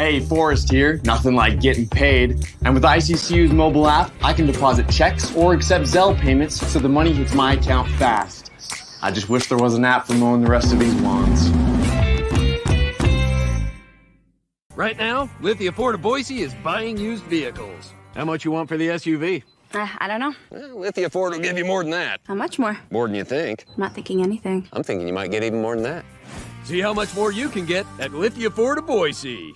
Hey, Forrest here. Nothing like getting paid. And with ICCU's mobile app, I can deposit checks or accept Zelle payments so the money hits my account fast. I just wish there was an app for mowing the rest of these lawns. Right now, Lithia Ford of Boise is buying used vehicles. How much you want for the SUV? I don't know. Well, Lithia Ford will give you more than that. How much more? More than you think. I'm not thinking anything. I'm thinking you might get even more than that. See how much more you can get at Lithia Ford of Boise.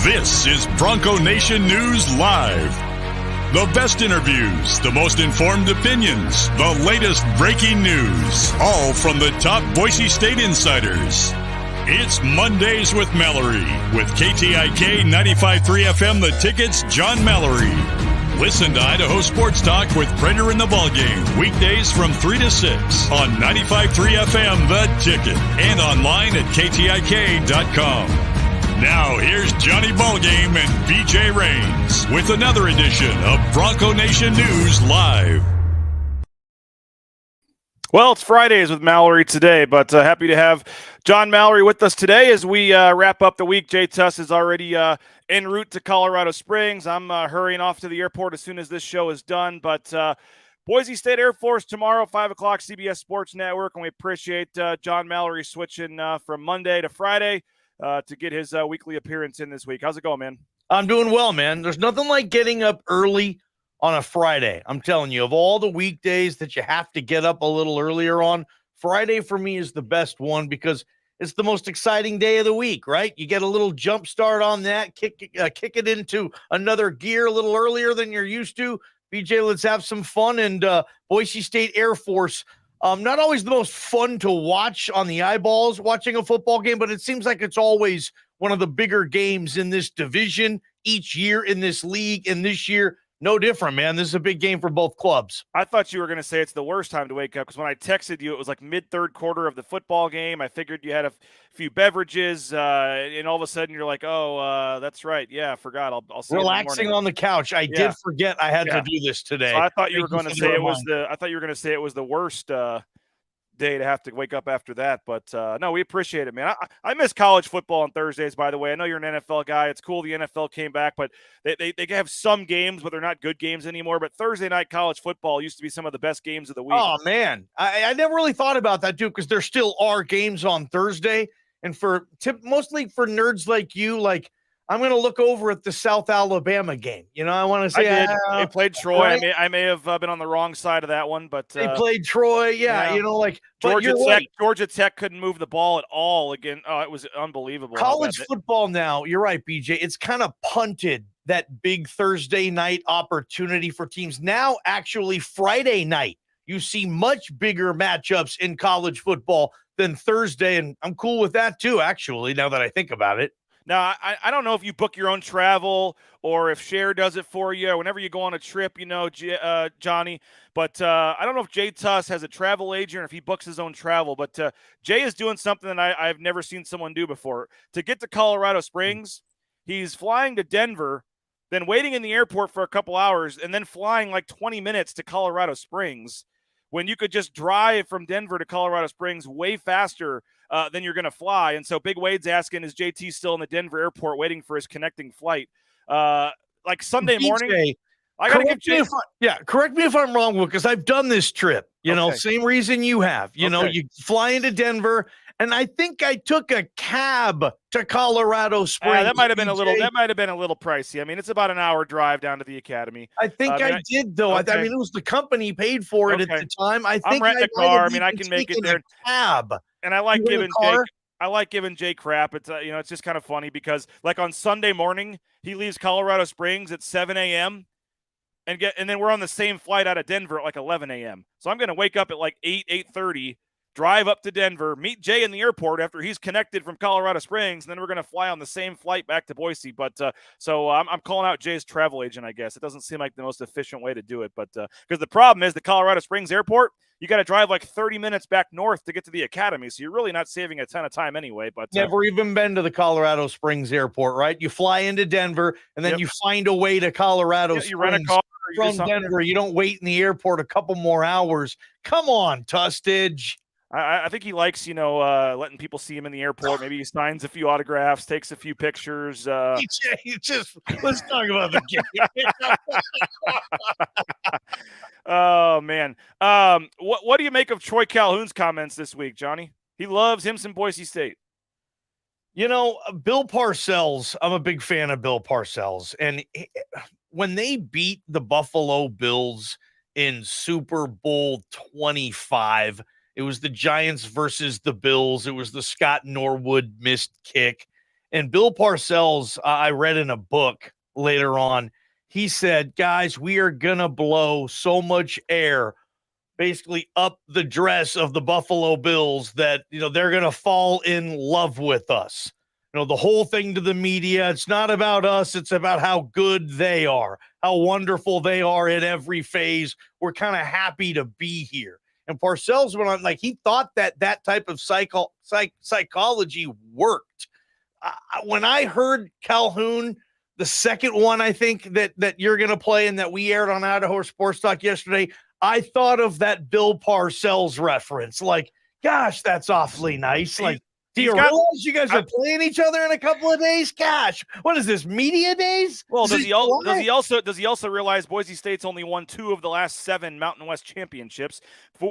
This is Bronco Nation News Live. The best interviews, the most informed opinions, the latest breaking news, all from the top Boise State insiders. It's Mondays with Mallory, with KTIK 95.3 FM The Ticket's John Mallory. Listen to Idaho Sports Talk with Prater in the Ballgame, weekdays from 3 to 6 on 95.3 FM The Ticket and online at KTIK.com. Now, here's Johnny Ballgame and BJ Rains with another edition of Bronco Nation News Live. Well, it's Fridays with Mallory today, but happy to have John Mallory with us today as we wrap up the week. Jay Tuss is already en route to Colorado Springs. I'm hurrying off to the airport as soon as this show is done, but Boise State Air Force tomorrow, 5 o'clock, CBS Sports Network, and we appreciate John Mallory switching from Monday to Friday to get his weekly appearance in this week. How's it going, man? I'm doing well, man. There's nothing like getting up early on a Friday. I'm telling you, of all the weekdays that you have to get up a little earlier on, Friday for me is the best one because it's the most exciting day of the week, right? You get a little jump start on that, kick it into another gear a little earlier than you're used to. BJ, let's have some fun. And Boise State Air Force, not always the most fun to watch on the eyeballs watching a football game, but it seems like it's always one of the bigger games in this division each year in this league. And this year, no different, man. This is a big game for both clubs. I thought you were going to say it's the worst time to wake up because when I texted you, it was like mid-third quarter of the football game. I figured you had a few beverages, and all of a sudden you're like, "Oh, that's right. Yeah, I forgot. I'll see." Relaxing on the couch. I did forget I had to do this today. So I thought you were going to say it was the. I thought you were going to say it was the worst day to have to wake up after that, but no, we appreciate it, man. I miss college football on Thursdays, by the way. I know you're an NFL guy. It's cool the NFL came back, but they have some games, but they're not good games anymore. But Thursday night college football used to be some of the best games of the week. Oh, man. I never really thought about that, too, because there still are games on Thursday. And mostly for nerds like you, like, I'm going to look over at the South Alabama game. You know, I want to say they played Troy. Right? I may have been on the wrong side of that one, but they played Troy. Yeah, you know, like Georgia Tech couldn't move the ball at all again. Oh, it was unbelievable. College football now, you're right, BJ. It's kind of punted that big Thursday night opportunity for teams. Now, actually, Friday night, you see much bigger matchups in college football than Thursday, and I'm cool with that too. Actually, now that I think about it. Now, I don't know if you book your own travel or if Share does it for you or whenever you go on a trip, you know, Johnny. But I don't know if Jay Tuss has a travel agent or if he books his own travel. But Jay is doing something that I've never seen someone do before. To get to Colorado Springs, he's flying to Denver, then waiting in the airport for a couple hours, and then flying like 20 minutes to Colorado Springs when you could just drive from Denver to Colorado Springs way faster then you're going to fly. And so Big Wade's asking, is JT still in the Denver airport waiting for his connecting flight? Like Sunday morning, I got to give Jay. Correct me if I'm wrong, because I've done this trip, you know, same reason you have. You know, you fly into Denver, and I think I took a cab to Colorado Springs. That might have been a little pricey. I mean, it's about an hour drive down to the academy. I think I did, though. Okay. I mean, it was the company paid for it at the time. I think I'm renting a car. I mean, I can make it there. Cab. And I like giving Jake. I like giving Jay crap. It's you know, it's just kind of funny because like on Sunday morning he leaves Colorado Springs at 7 a.m. and then we're on the same flight out of Denver at like 11 a.m. So I'm going to wake up at like 8:30, drive up to Denver, meet Jay in the airport after he's connected from Colorado Springs, and then we're going to fly on the same flight back to Boise. But so I'm calling out Jay's travel agent, I guess. It doesn't seem like the most efficient way to do it, but because the problem is the Colorado Springs airport, you got to drive like 30 minutes back north to get to the academy, so you're really not saving a ton of time anyway. But never even been to the Colorado Springs airport, right? You fly into Denver, and then you find a way to Colorado Springs. You rent a car from Denver. You don't wait in the airport a couple more hours. Come on, Tustage. I think he likes, letting people see him in the airport. Maybe he signs a few autographs, takes a few pictures. Let's talk about the game. Oh, man. What do you make of Troy Calhoun's comments this week, Johnny? He loves him some Boise State. Bill Parcells, I'm a big fan of Bill Parcells. And when they beat the Buffalo Bills in Super Bowl 25, it was the Giants versus the Bills. It was the Scott Norwood missed kick. And Bill Parcells, I read in a book later on, he said, guys, we are going to blow so much air basically up the dress of the Buffalo Bills that, they're going to fall in love with us. The whole thing to the media, it's not about us. It's about how good they are, how wonderful they are in every phase. We're kind of happy to be here. And Parcells went on, like, he thought that type of psychology worked. When I heard Calhoun, the second one, I think that you're going to play and that we aired on Idaho Sports Talk yesterday, I thought of that Bill Parcells reference. Like, gosh, that's awfully nice. Like, do you realize you guys are playing each other in a couple of days? Gosh, what is this, media days? Well, does he also realize Boise State's only won 2 of the last 7 Mountain West championships?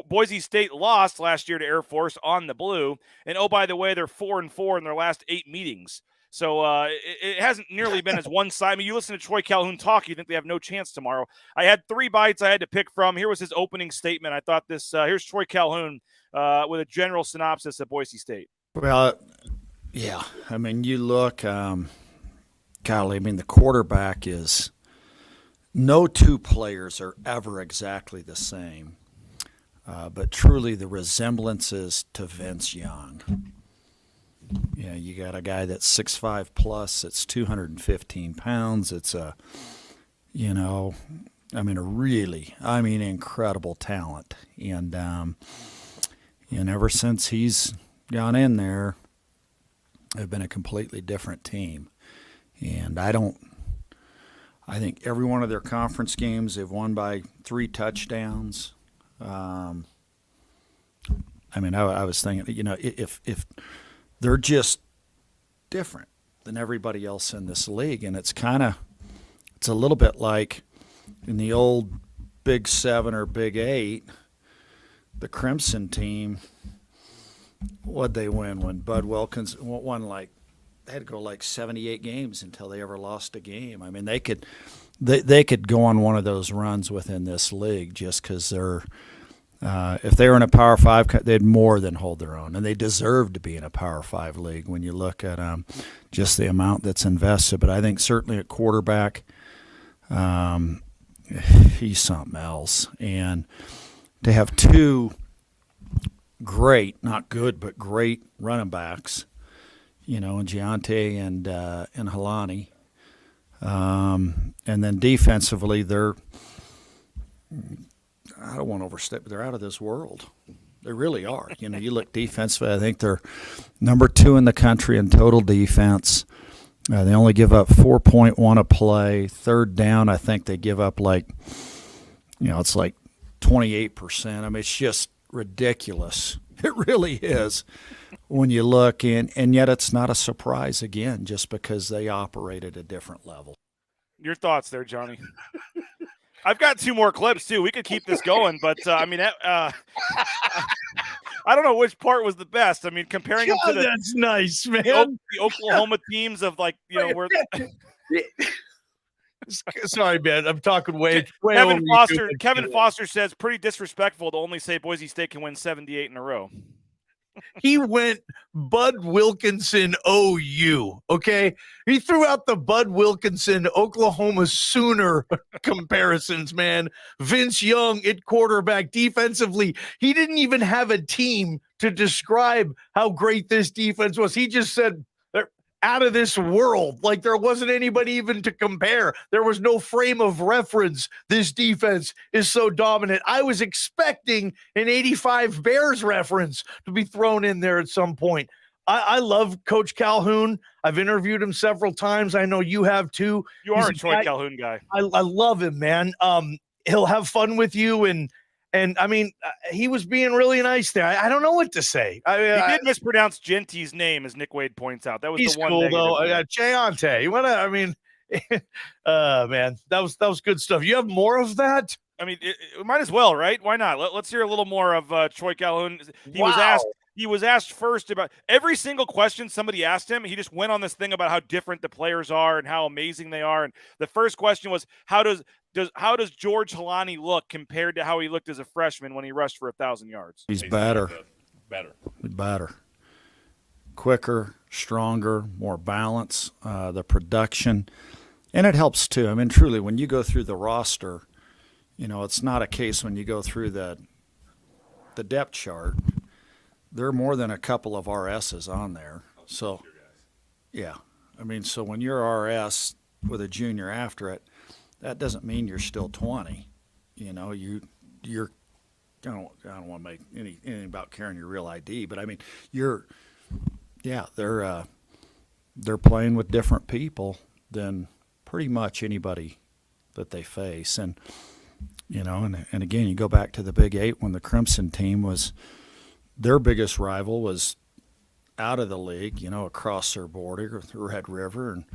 Boise State lost last year to Air Force on the blue, and oh, by the way, they're 4-4 in their last 8 meetings. So it hasn't nearly been as one-sided. I mean, you listen to Troy Calhoun talk, you think they have no chance tomorrow. I had 3 bites I had to pick from. Here was his opening statement. I thought this. Here's Troy Calhoun with a general synopsis of Boise State. Well, yeah. I mean, you look, golly, I mean, the quarterback is – no 2 players are ever exactly the same, but truly the resemblances to Vince Young. Yeah, you got a guy that's 6'5 plus, it's 215 pounds. It's a incredible talent. And ever since he's gone in there, they've been a completely different team. And I think every one of their conference games they've won by 3 touchdowns. I was thinking, if they're just different than everybody else in this league, and it's a little bit like in the old Big 7 or Big 8, the Crimson team. What'd they win when Bud Wilkins won? They had to go like 78 games until they ever lost a game. I mean, they could go on one of those runs within this league just because they're. If they were in a Power 5, they'd more than hold their own, and they deserve to be in a Power 5 league when you look at just the amount that's invested. But I think certainly at quarterback, he's something else. And to have 2 great, not good, but great running backs, in Giante and Halani. And then defensively, I don't want to overstep, but they're out of this world. They really are. You look defensively, I think they're number 2 in the country in total defense. They only give up 4.1 a play. Third down, I think they give up it's like 28%. I mean, it's just ridiculous. It really is when you look in, and yet it's not a surprise again, just because they operate at a different level. Your thoughts there, Johnny? I've got 2 more clips too. We could keep this going, but I don't know which part was the best. I mean, comparing them to that's nice, man. The Oklahoma teams of where. Sorry, man. I'm talking way Kevin Foster says pretty disrespectful to only say Boise State can win 78 in a row. He went Bud Wilkinson OU, okay? He threw out the Bud Wilkinson Oklahoma Sooner comparisons, man. Vince Young at quarterback. Defensively, he didn't even have a team to describe how great this defense was. He just said, they're out of this world. Like there wasn't anybody even to compare. There was no frame of reference. This defense is so dominant. I was expecting an 85 Bears reference to be thrown in there at some point. I love Coach Calhoun. I've interviewed him several times. I know you have too. You are a Troy Calhoun guy. I love him, man. He'll have fun with you. And I mean, he was being really nice there. I don't know what to say. He did mispronounce Genty's name, as Nick Wade points out. That was he's the one cool, though. Jayante. I mean, man, that was good stuff. You have more of that? I mean, it might as well, right? Why not? Let's hear a little more of Troy Calhoun. He was asked first about every single question somebody asked him. He just went on this thing about how different the players are and how amazing they are. And the first question was, how does George Halani look compared to how he looked as a freshman when he rushed for 1,000 yards? He's better. Quicker, stronger, more balance, the production. And it helps too. I mean, truly, when you go through the roster, it's not a case when you go through the depth chart. There are more than a couple of RSs on there. So, yeah. I mean, so when you're RS with a junior after it, that doesn't mean you're still 20. You're I don't want to make anything about carrying your real ID, but I mean, they're playing with different people than pretty much anybody that they face. And, and again, you go back to the Big Eight when the Crimson team was – their biggest rival was out of the league, across their border through Red River. And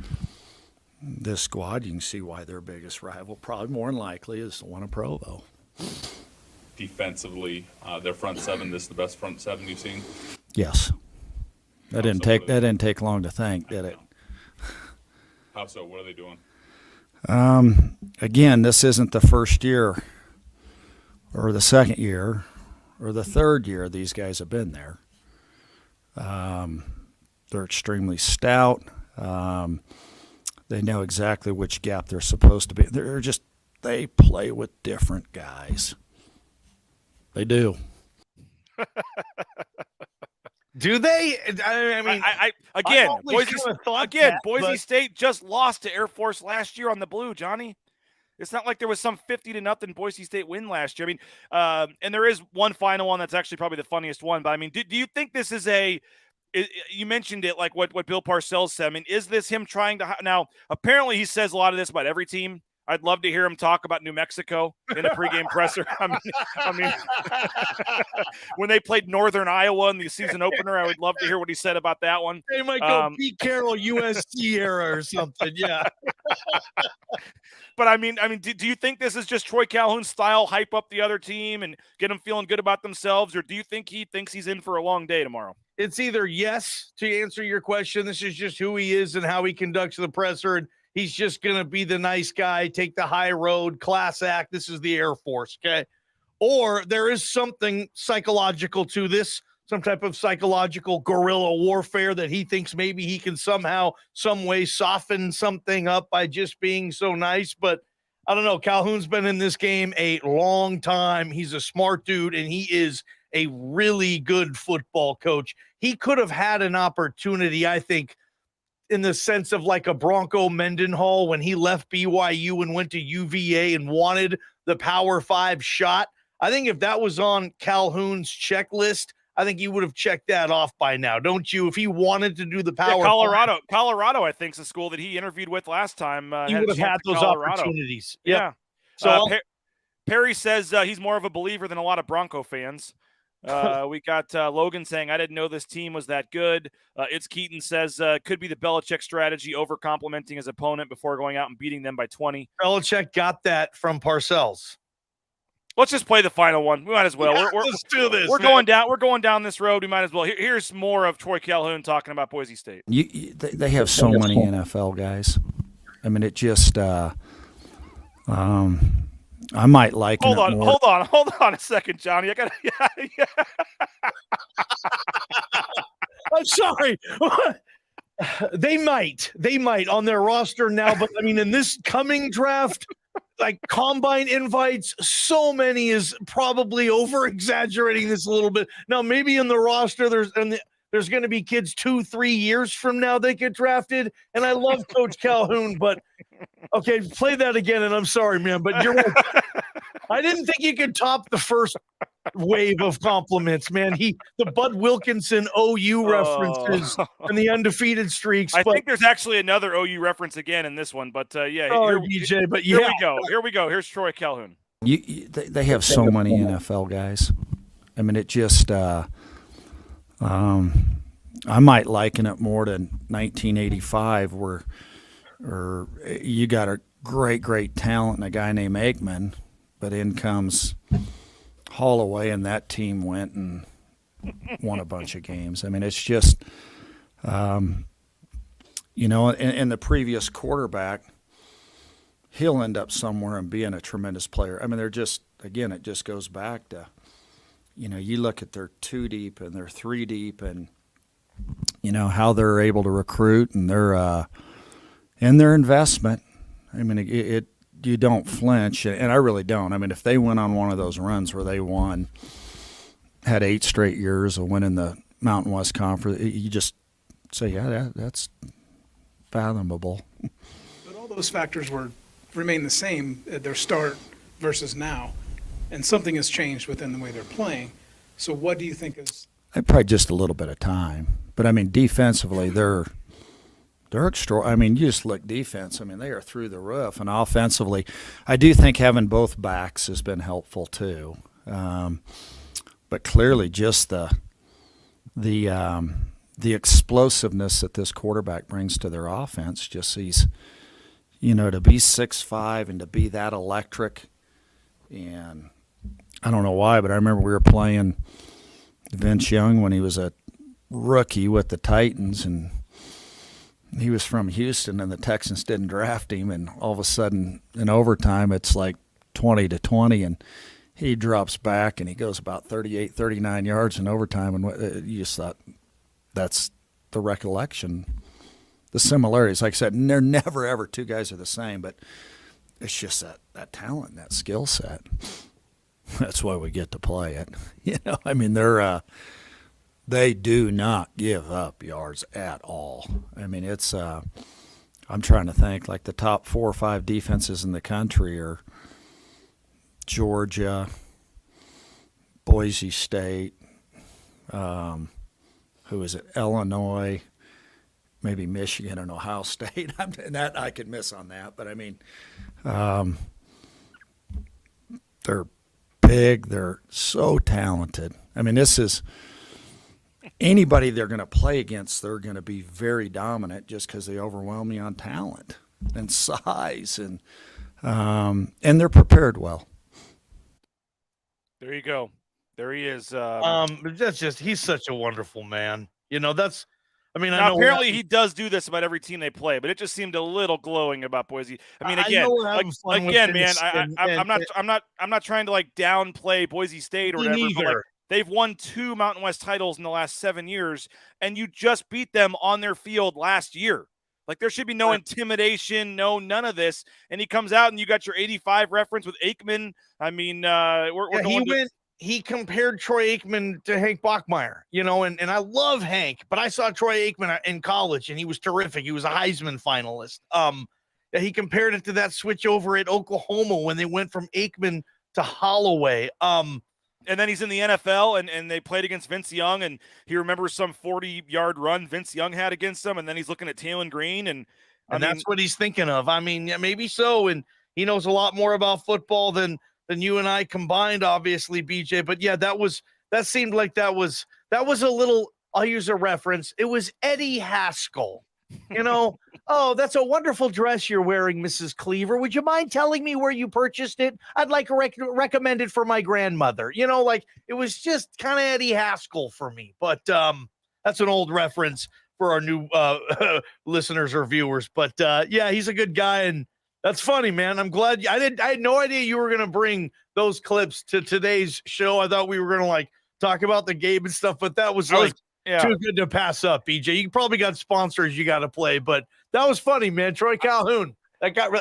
this squad, you can see why their biggest rival, probably more than likely, is the one of Provo. Defensively, their front seven, this is the best front seven you've seen? Yes. That didn't take long to think, did it? How so? What are they doing? Again, this isn't the first year or the second year or the third year these guys have been there. They're extremely stout. They know exactly which gap they're supposed to be. They play with different guys. They do. Do they? I mean, Boise State just lost to Air Force last year on the blue, Johnny. It's not like there was some 50-0 Boise State win last year. I mean, and there is one final one that's actually probably the funniest one. But I mean, do you think this is you mentioned it, like what Bill Parcells said. I mean, is this him trying to now? Apparently, he says a lot of this about every team. I'd love to hear him talk about New Mexico in a pregame presser. I mean, when they played Northern Iowa in the season opener, I would love to hear what he said about that one. They might go Pete Carroll USC era or something. Yeah. But I mean, do you think this is just Troy Calhoun's style, hype up the other team and get them feeling good about themselves, or do you think he thinks he's in for a long day tomorrow? It's either yes to answer your question. This is just who he is and how he conducts the presser, and he's just going to be the nice guy, take the high road, class act. This is the Air Force, okay? Or there is something psychological to this, some type of psychological guerrilla warfare that he thinks maybe he can somehow, some way soften something up by just being so nice. But I don't know. Calhoun's been in this game a long time. He's a smart dude, and he is a really good football coach. He could have had an opportunity, I think, in the sense of like a Bronco Mendenhall when he left BYU and went to UVA and wanted the Power 5 shot. I think if that was on Calhoun's checklist, I think he would have checked that off by now, don't you? If he wanted to do the Power 5. Colorado, I think, is a school that he interviewed with last time. He would have had those opportunities. Yeah. So Perry says he's more of a believer than a lot of Bronco fans. We got Logan saying, I didn't know this team was that good. It's Keaton says, could be the Belichick strategy, over complimenting his opponent before going out and beating them by 20. Belichick got that from Parcells. Let's just play the final one. We might as well. Let's do this. We're going down this road. We might as well. Here's more of Troy Calhoun talking about Boise State. They have so many NFL guys. I mean, it just I might like. Hold on a second, Johnny. I got I'm sorry. They might on their roster now, but I mean, in this coming draft, like combine invites, so many is probably over exaggerating this a little bit. Now, maybe in the roster, there's going to be kids 2-3 years from now they get drafted. And I love Coach Calhoun, but okay, play that again. And I'm sorry, man, but you're right. I didn't think you could top the first wave of compliments, man. The Bud Wilkinson OU references and the undefeated streaks. I think there's actually another OU reference again in this one, but yeah. DJ, but here we go. Here's Troy Calhoun. They have so many NFL guys. I mean, it just I might liken it more to 1985, where you got a great talent and a guy named Aikman, but in comes Holloway, and that team went and won a bunch of games. I mean, it's just, and the previous quarterback, he'll end up somewhere and being a tremendous player. I mean, they're just, again, it just goes back to, you look at their 2 deep and their 3 deep, and how they're able to recruit and their investment. I mean, you don't flinch, and I really don't. I mean, if they went on one of those runs where they had 8 straight years of winning the Mountain West Conference, you just say, yeah, that's fathomable. But all those factors remain the same at their start versus now, and something has changed within the way they're playing. So what do you think is? Probably just a little bit of time. But, I mean, defensively, they're extra. I mean, you just look defense. I mean, they are through the roof. And offensively, I do think having both backs has been helpful too. But clearly, just the explosiveness that this quarterback brings to their offense. Just he's, to be 6'5" and to be that electric. And I don't know why, but I remember we were playing Vince Young when he was a rookie with the Titans, and he was from Houston, and the Texans didn't draft him, and all of a sudden in overtime it's like 20-20, and he drops back and he goes about 38, 39 yards in overtime, and you just thought that's the recollection. The similarities, like I said, they're never ever two guys are the same, but it's just that talent, that skill set. That's why we get to play it. I mean, they do not give up yards at all. I mean, it's I'm trying to think, like the top 4 or 5 defenses in the country are Georgia, Boise State, who is it? Illinois, maybe Michigan and Ohio State. And that I could miss on that, but I mean, they're big. They're so talented. I mean, this is anybody they're going to play against. They're going to be very dominant just because they overwhelm you on talent and size, and they're prepared well. There you go. There he is. That's just, he's such a wonderful man. That's, I mean, now, I know apparently he does do this about every team they play, but it just seemed a little glowing about Boise. I mean, again, man, I'm not trying to like downplay Boise State or whatever. But like, they've won 2 Mountain West titles in the last 7 years, and you just beat them on their field last year. Like, there should be no intimidation, none of this. And he comes out, and you got your 85 reference with Aikman. I mean, he compared Troy Aikman to Hank Bachmeier, and I love Hank, but I saw Troy Aikman in college, and he was terrific. He was a Heisman finalist. He compared it to that switch over at Oklahoma when they went from Aikman to Holloway. And then he's in the NFL, and they played against Vince Young, and he remembers some 40-yard run Vince Young had against him, and then he's looking at Talon Green, and that's what he's thinking of. I mean, yeah, maybe so, and he knows a lot more about football than you and I combined, obviously, BJ. But yeah, that seemed like that was a little, I'll use a reference. It was Eddie Haskell. Oh, that's a wonderful dress you're wearing, Mrs. Cleaver. Would you mind telling me where you purchased it? I'd like to recommend it for my grandmother. Like it was just kind of Eddie Haskell for me. But that's an old reference for our new listeners or viewers. But yeah, he's a good guy, and that's funny, man. I'm glad I had no idea you were going to bring those clips to today's show. I thought we were going to like talk about the game and stuff, but that was too good to pass up, BJ. You probably got sponsors you got to play, but that was funny, man. Troy Calhoun. That got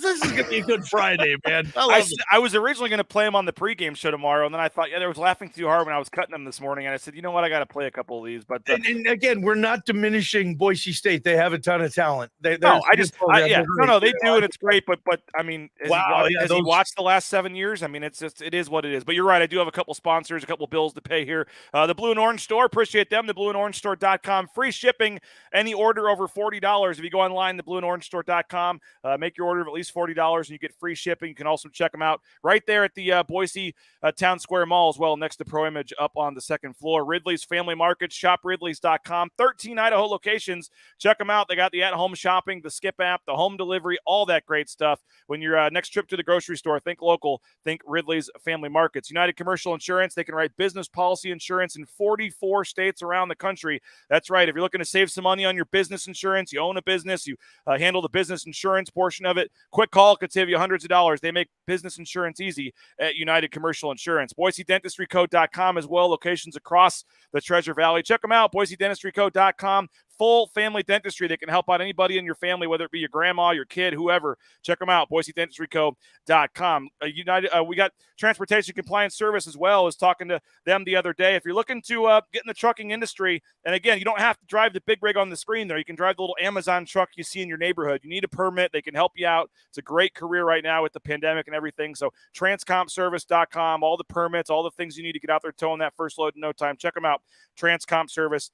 this is gonna be a good Friday, man. I was originally going to play him on the pregame show tomorrow, and then I thought, there was laughing too hard when I was cutting them this morning, and I said, you know what, I got to play a couple of these. But and again, we're not diminishing Boise State; they have a ton of talent. They do, and it's great. But I mean, has he watched the last 7 years? I mean, it is what it is. But you're right, I do have a couple sponsors, a couple bills to pay here. The Blue and Orange Store, appreciate them. The blueandorangestore.com, free shipping, any order over $40. If you go online, the blueandorangestore.com, make your order of at least $40 and you get free shipping. You can also check them out right there at the Boise Town Square Mall as well, next to Pro Image up on the second floor. Ridley's Family Market, shopridleys.com, 13 Idaho locations. Check them out. They got the at-home shopping, the Skip app, the home delivery, all that great stuff. When your next trip to the grocery store, think local, think Ridley's Family Markets. United Commercial Insurance, they can write business policy insurance in 44 states around the country. That's right. If you're looking to save some money on your business insurance, you own a business, you handle the business insurance portion of it, quick call could save you hundreds of dollars. They make business insurance easy at United Commercial Insurance. BoiseDentistryCo.com as well, locations across the Treasure Valley. Check them out, BoiseDentistryCo.com. Full family dentistry. They can help out anybody in your family, whether it be your grandma, your kid, whoever. Check them out, BoiseDentistryCo.com. We got Transportation Compliance Service as well. I was talking to them the other day. If you're looking to get in the trucking industry, and again, you don't have to drive the big rig on the screen there. You can drive the little Amazon truck you see in your neighborhood. You need a permit. They can help you out. It's a great career right now with the pandemic and everything. So transcompservice.com, all the permits, all the things you need to get out there towing that first load in no time. Check them out, transcompservice.com.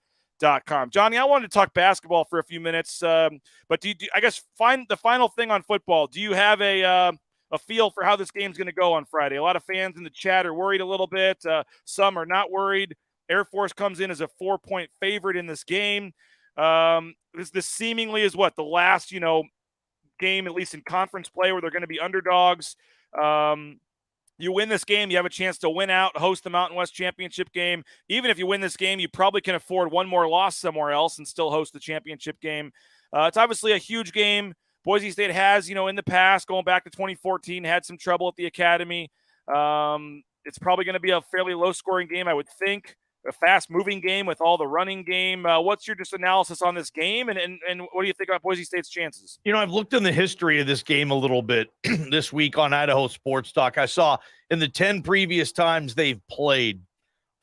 Johnny, I wanted to talk basketball for a few minutes, but I guess find the final thing on football. Do you have a feel for how this game's going to go on Friday? A lot of fans in the chat are worried a little bit. Some are not worried. Air Force comes in as a 4-point favorite in this game. This seemingly is the last, game, at least in conference play, where they're going to be underdogs. You win this game, you have a chance to win out, host the Mountain West Championship game. Even if you win this game, you probably can afford one more loss somewhere else and still host the championship game. It's obviously a huge game. Boise State has, in the past, going back to 2014, had some trouble at the academy. It's probably going to be a fairly low-scoring game, I would think. A fast-moving game with all the running game. What's your just analysis on this game, and what do you think about Boise State's chances? I've looked in the history of this game a little bit this week on Idaho Sports Talk. I saw in the 10 previous times they've played,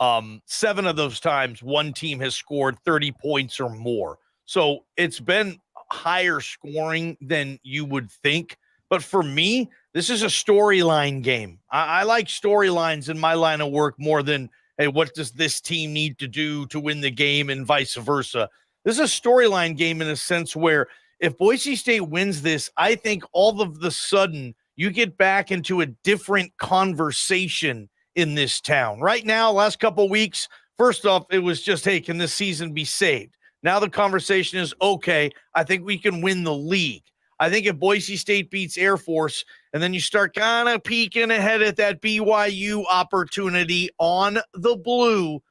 7 of those times one team has scored 30 points or more. So it's been higher scoring than you would think. But for me, this is a storyline game. I like storylines in my line of work more than, hey, what does this team need to do to win the game and vice versa. This is a storyline game in a sense where if Boise State wins this, I think all of the sudden you get back into a different conversation in this town. Right now, last couple of weeks, first off, it was just, hey, can this season be saved? Now the conversation is, okay, I think we can win the league. I think if Boise State beats Air Force and then you start kind of peeking ahead at that BYU opportunity on the blue,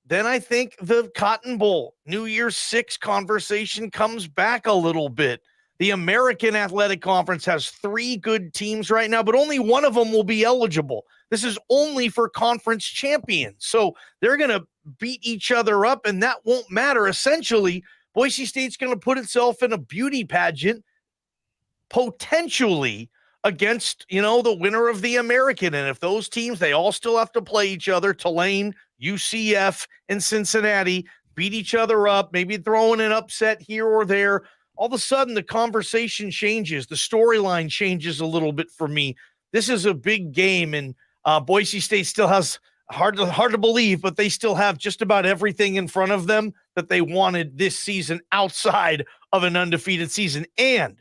then I think the Cotton Bowl, New Year's 6 conversation comes back a little bit. The American Athletic Conference has 3 good teams right now, but only one of them will be eligible. This is only for conference champions. So they're going to beat each other up, and that won't matter. Essentially, Boise State's going to put itself in a beauty pageant potentially against, the winner of the American. And if those teams, they all still have to play each other, Tulane, UCF, and Cincinnati, beat each other up, maybe throwing an upset here or there, all of a sudden the conversation changes. The storyline changes a little bit for me. This is a big game, and Boise State still has, hard to believe, but they still have just about everything in front of them that they wanted this season outside of an undefeated season. And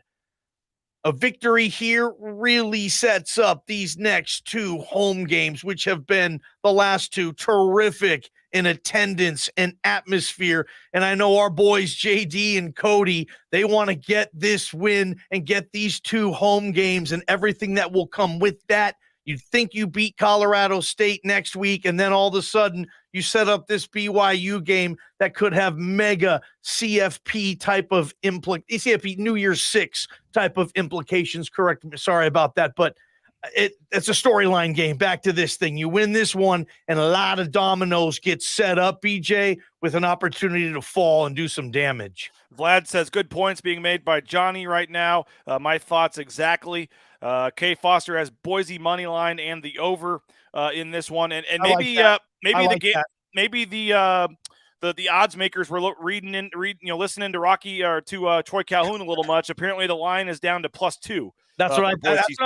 a victory here really sets up these next 2 home games, which have been the last 2 terrific in attendance and atmosphere. And I know our boys, JD and Cody, they want to get this win and get these 2 home games and everything that will come with that. You'd think you beat Colorado State next week, and then all of a sudden you set up this BYU game that could have mega CFP type of CFP New Year's 6 type of implications. Correct me. Sorry about that. But it's a storyline game. Back to this thing. You win this one, and a lot of dominoes get set up, BJ, with an opportunity to fall and do some damage. Vlad says good points being made by Johnny right now. My thoughts exactly. Kay Foster has Boise money line and the over in this one, and maybe the odds makers were listening to Rocky or to Troy Calhoun a little much. Apparently, the line is down to +2. That's what I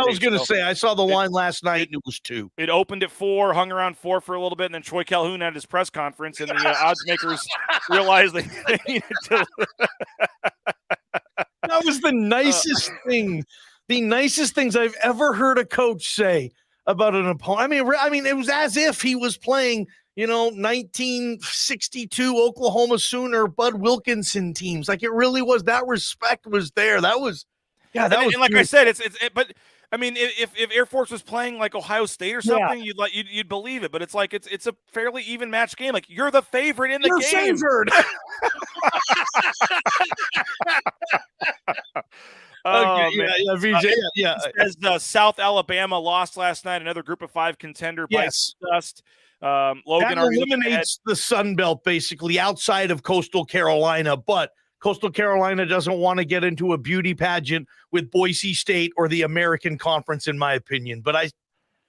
was going to say. I saw the line last night, and it was 2. It opened at 4, hung around 4 for a little bit, and then Troy Calhoun had his press conference, and the odds makers realized they needed to. That was the nicest thing. The nicest things I've ever heard a coach say about an opponent. I mean, it was as if he was playing, 1962 Oklahoma Sooner Bud Wilkinson teams. Like, it really was. That respect was there. That was. Yeah, that was. And like I said, but I mean, if Air Force was playing like Ohio State or something, you'd believe it. But it's like it's a fairly even match game. Like, you're the favorite in the game. Favored. VJ. Yeah. As South Alabama lost last night, another Group of 5 contender. Yes. Logan that eliminates the Sun Belt basically outside of Coastal Carolina, but Coastal Carolina doesn't want to get into a beauty pageant with Boise State or the American Conference, in my opinion. But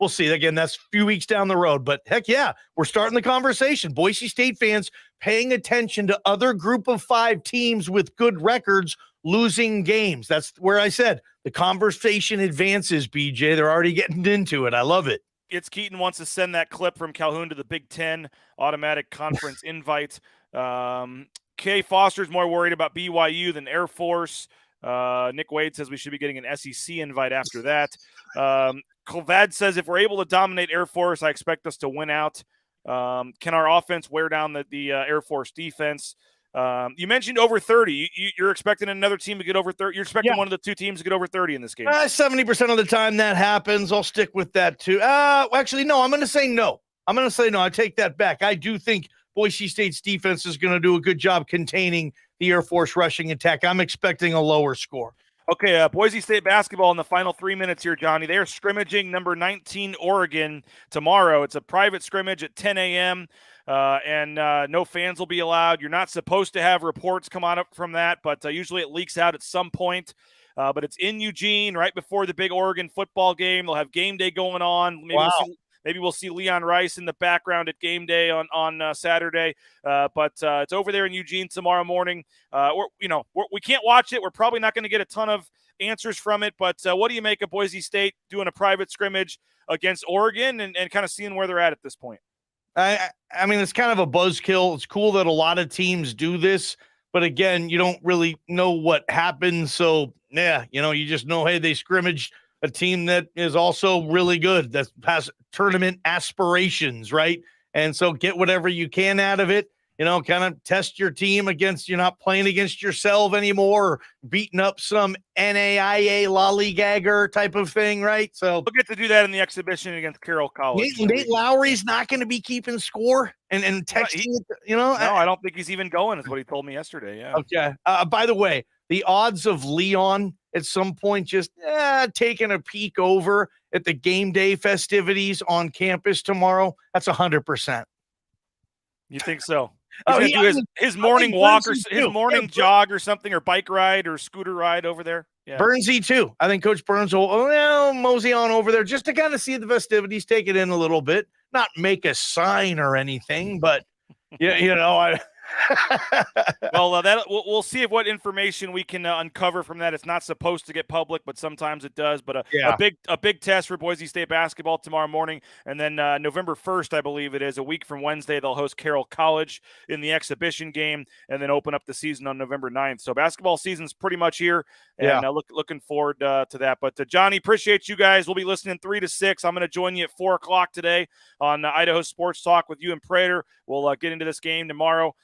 we'll see. Again, that's a few weeks down the road. But heck yeah, we're starting the conversation. Boise State fans paying attention to other Group of 5 teams with good records losing games. That's where I said the conversation advances, BJ. They're already getting into it. I love it. It's Keaton wants to send that clip from Calhoun to the Big Ten automatic conference invite. Kay Foster's more worried about BYU than Air Force. Nick Wade says we should be getting an SEC invite after that. Colvad says if we're able to dominate Air Force, I expect us to win out. Can our offense wear down the Air Force defense? You mentioned over 30. You're expecting another team to get over 30. You're expecting one of the two teams to get over 30 in this game. 70% of the time that happens. I'll stick with that too. Actually, no, I'm going to say no. I take that back. I do think Boise State's defense is going to do a good job containing the Air Force rushing attack. I'm expecting a lower score. Okay, Boise State basketball in the final 3 minutes here, Johnny. They are scrimmaging number 19 Oregon tomorrow. It's a private scrimmage at 10 a.m., and no fans will be allowed. You're not supposed to have reports come out from that, but usually it leaks out at some point. But it's in Eugene right before the big Oregon football game. They'll have game day going on. Maybe we'll see Leon Rice in the background at game day on Saturday. But it's over there in Eugene tomorrow morning. We can't watch it. We're probably not going to get a ton of answers from it. But what do you make of Boise State doing a private scrimmage against Oregon and kind of seeing where they're at this point? I mean, it's kind of a buzzkill. It's cool that a lot of teams do this. But again, you don't really know what happens. So, you just know, hey, they scrimmaged a team that is also really good, that has tournament aspirations, right? And so get whatever you can out of it, kind of test your team against, you're not playing against yourself anymore, or beating up some NAIA lollygagger type of thing, right? So we'll get to do that in the exhibition against Carroll College. Nate Lowry's not going to be keeping score and texting, No, I don't think he's even going, is what he told me yesterday. Yeah. Okay. By the way, the odds of Leon at some point just taking a peek over at the game day festivities on campus tomorrow, that's 100%. You think so? He's gonna do his morning walk or his morning jog or something, or bike ride or scooter ride over there. Yeah. Burnsy too. I think Coach Burns will mosey on over there just to kind of see the festivities, take it in a little bit, not make a sign or anything, but Well, we'll see what information we can uncover from that. It's not supposed to get public, but sometimes it does. But a big test for Boise State basketball tomorrow morning, and then November 1st, I believe it is, a week from Wednesday, they'll host Carroll College in the exhibition game, and then open up the season on November 9th. So basketball season's pretty much here, and looking forward to that. But Johnny, appreciate you guys. We'll be listening 3 to 6. I'm going to join you at 4 o'clock today on Idaho Sports Talk with you and Prater. We'll get into this game tomorrow.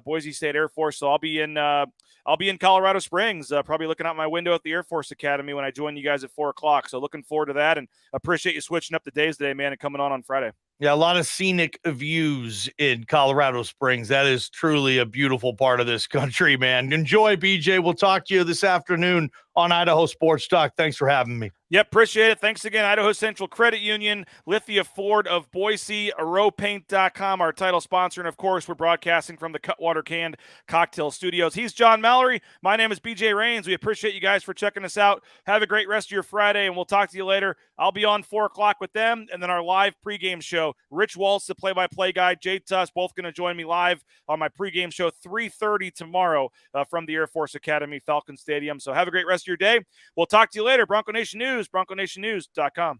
Boise State Air Force. So I'll be in Colorado Springs, probably looking out my window at the Air Force Academy when I join you guys at 4 o'clock. So looking forward to that, and appreciate you switching up the days today, man, and coming on Friday. Yeah, a lot of scenic views in Colorado Springs. That is truly a beautiful part of this country, man. Enjoy, BJ. We'll talk to you this afternoon on Idaho Sports Talk. Thanks for having me. Yep, appreciate it. Thanks again, Idaho Central Credit Union, Lithia Ford of Boise, AroPaint.com, our title sponsor. And, of course, we're broadcasting from the Cutwater Canned Cocktail Studios. He's John Mallory. My name is BJ Rains. We appreciate you guys for checking us out. Have a great rest of your Friday, and we'll talk to you later. I'll be on 4 o'clock with them, and then our live pregame show. Rich Waltz, the play-by-play guy, Jay Tuss, both going to join me live on my pregame show, 3:30 tomorrow from the Air Force Academy, Falcon Stadium. So have a great rest of your day. We'll talk to you later. Bronco Nation News, BroncoNationNews.com.